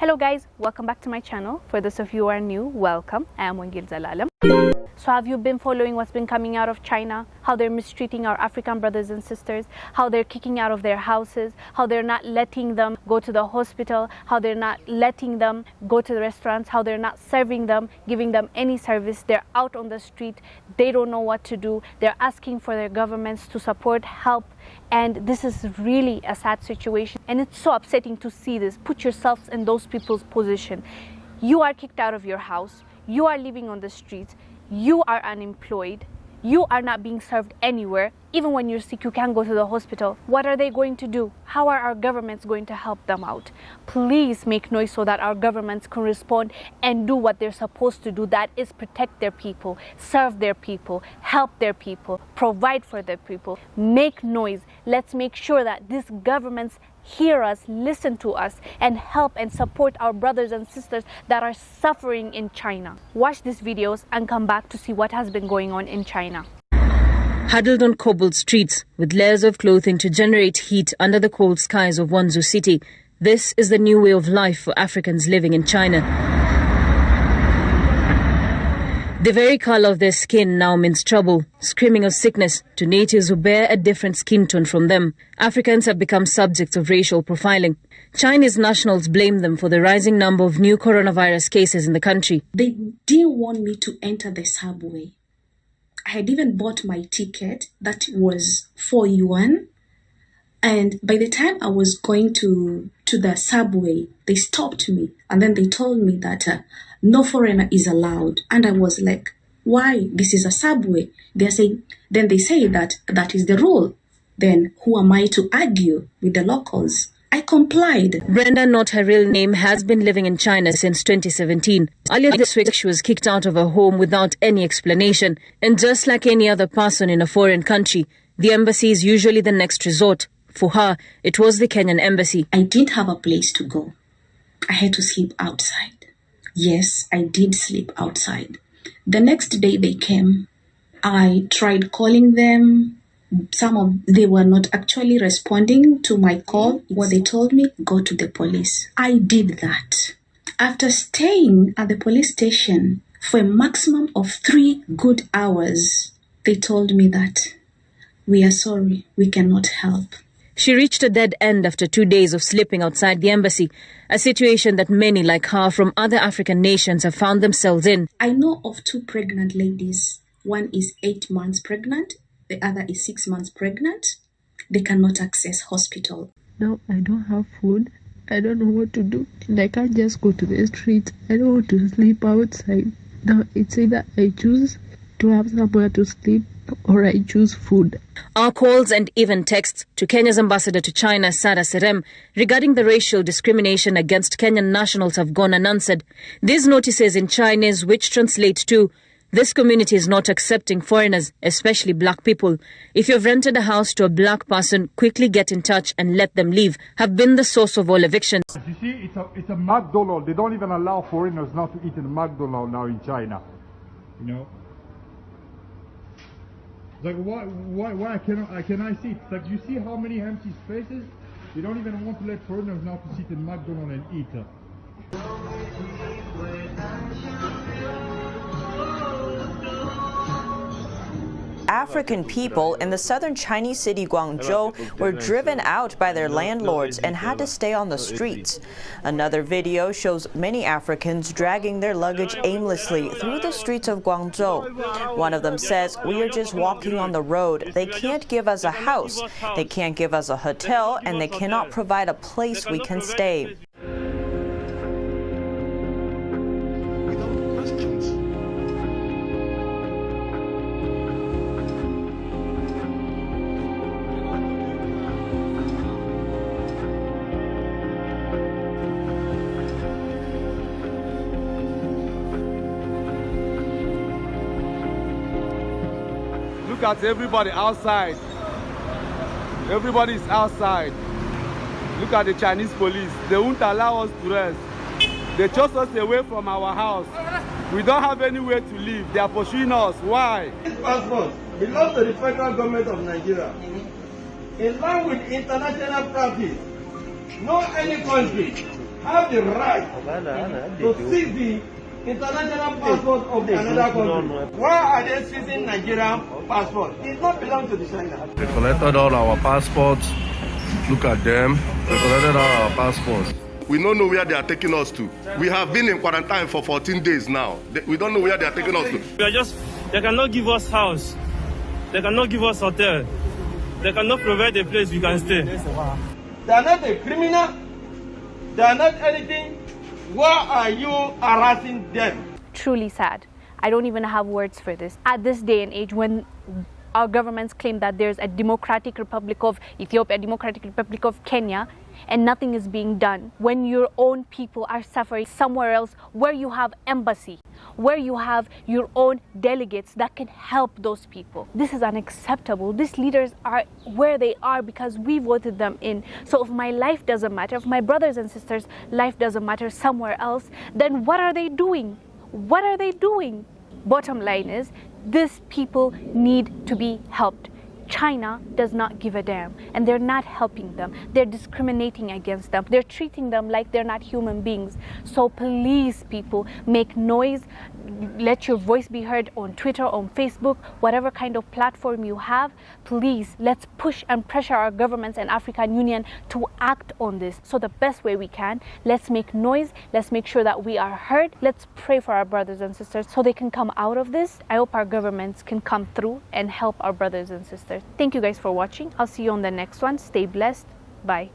Hello guys, welcome back to my channel. For those of you who are new, welcome. I am Wangil Zalalam. So have you been following what's been coming out of China? How they're mistreating our African brothers and sisters, how they're kicking out of their houses, how they're not letting them go to the hospital, how they're not letting them go to the restaurants, how they're not serving them, giving them any service. They're out on the street, they don't know what to do. They're asking for their governments to support, help, and this is really a sad situation. And it's so upsetting to see this. Put yourselves in those people's position. You are kicked out of your house, you are living on the streets, you are unemployed, you are not being served anywhere. Even when you're sick, you can't go to the hospital. What are they going to do? How are our governments going to help them out? Please make noise so that our governments can respond and do what they're supposed to do. That is protect their people, serve their people, help their people, provide for their people. Make noise. Let's make sure that these governments hear us, listen to us, and help and support our brothers and sisters that are suffering in China. Watch these videos and come back to see what has been going on in China. Huddled on cobbled streets with layers of clothing to generate heat under the cold skies of Guangzhou city, this is the new way of life for Africans living in China. The very color of their skin now means trouble, screaming of sickness to natives who bear a different skin tone from them. Africans have become subjects of racial profiling. Chinese nationals blame them for the rising number of new coronavirus cases in the country. They didn't want me to enter the subway. I had even bought my ticket that was 4 yuan. And by the time I was going to the subway, they stopped me. And then they told me that no foreigner is allowed. And I was like, why? This is a subway. They're saying, then they say that that is the rule. Then who am I to argue with the locals? I complied. Brenda, not her real name, has been living in China since 2017. Earlier this week, she was kicked out of her home without any explanation. And just like any other person in a foreign country, the embassy is usually the next resort. For her, it was the Kenyan embassy. I didn't have a place to go. I had to sleep outside. Yes, I did sleep outside. The next day they came. I tried calling them. They were not actually responding to my call. What they told me, go to the police. I did that. After staying at the police station for a maximum of 3 good hours, they told me that we are sorry, we cannot help. She reached a dead end after 2 days of sleeping outside the embassy, a situation that many like her from other African nations have found themselves in. I know of 2 pregnant ladies. One is 8 months pregnant. The other is 6 months pregnant. They cannot access hospital. Now I don't have food. I don't know what to do. And I can't just go to the street. I don't want to sleep outside. Now it's either I choose to have somewhere to sleep or I choose food. Our calls and even texts to Kenya's ambassador to China, Sarah Serem, regarding the racial discrimination against Kenyan nationals have gone unanswered. These notices in Chinese, which translate to, this community is not accepting foreigners, especially black people. If you've rented a house to a black person, quickly get in touch and let them leave, have been the source of all evictions. You see, it's a McDonald's. They don't even allow foreigners now to eat in a McDonald's now in China. You know? Like, why can I see it? It's like, you see how many empty spaces? You don't even want to let foreigners now to sit in McDonald's and eat. African people in the southern Chinese city Guangzhou were driven out by their landlords and had to stay on the streets. Another video shows many Africans dragging their luggage aimlessly through the streets of Guangzhou. One of them says, "We are just walking on the road. They can't give us a house, they can't give us a hotel, and they cannot provide a place we can stay." Look at everybody outside. Everybody is outside. Look at the Chinese police. They won't allow us to rest. They chased us away from our house. We don't have anywhere to live. They are pursuing us. Why? This passport belongs to the federal government of Nigeria. In line with international practice, no any country have the right to seize the international passport of another country. Why are they seizing Nigerian passport? It not belong to the China. They collected all our passports. Look at them. They collected all our passports. We don't know where they are taking us to. We have been in quarantine for 14 days now. We don't know where they are taking us to. They cannot give us house. They cannot give us hotel. They cannot provide a place we can stay. They are not a criminal. They are not anything. Why are you harassing them? Truly sad. I don't even have words for this. At this day and age, when our governments claim that there's a Democratic Republic of Ethiopia, a Democratic Republic of Kenya, and nothing is being done, when your own people are suffering somewhere else where you have embassy, where you have your own delegates that can help those people. This is unacceptable. These leaders are where they are because we voted them in. So if my life doesn't matter, if my brothers and sisters' life doesn't matter somewhere else, then what are they doing? What are they doing? Bottom line is, these people need to be helped. China does not give a damn, and they're not helping them. They're discriminating against them. They're treating them like they're not human beings. So please, people, make noise. Let your voice be heard on Twitter, on Facebook, whatever kind of platform you have. Please, let's push and pressure our governments and African Union to act on this. So the best way we can, let's make noise. Let's make sure that we are heard. Let's pray for our brothers and sisters so they can come out of this. I hope our governments can come through and help our brothers and sisters. Thank you guys for watching. I'll see you on the next one. Stay blessed. Bye.